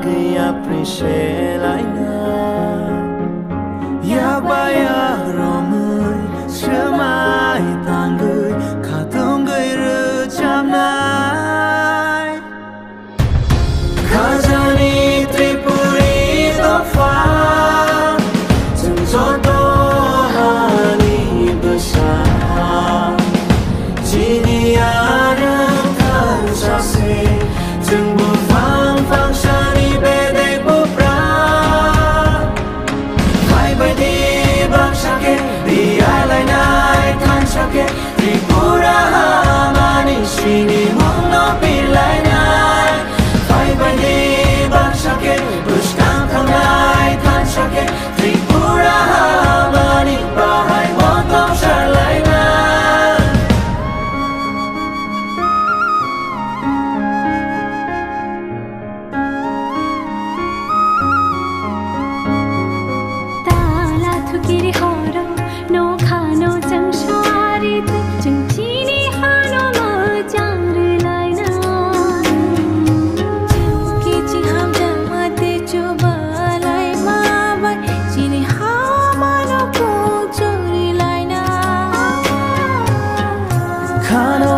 gaya prishe laina ya baya romui shmai tangui khatung gui ru chamnai khajani tripuri to fa chung zo to hani basa jini arang kan sa se chung bu phang phang shani be de bu pra bye bye di bang shake di ai lai nai kan shake tripura mani shini mong no pi lai nai bye bye di bang shake bush kan khang nai kan shake tripura mani ba hai mo tom shar lai nai Khana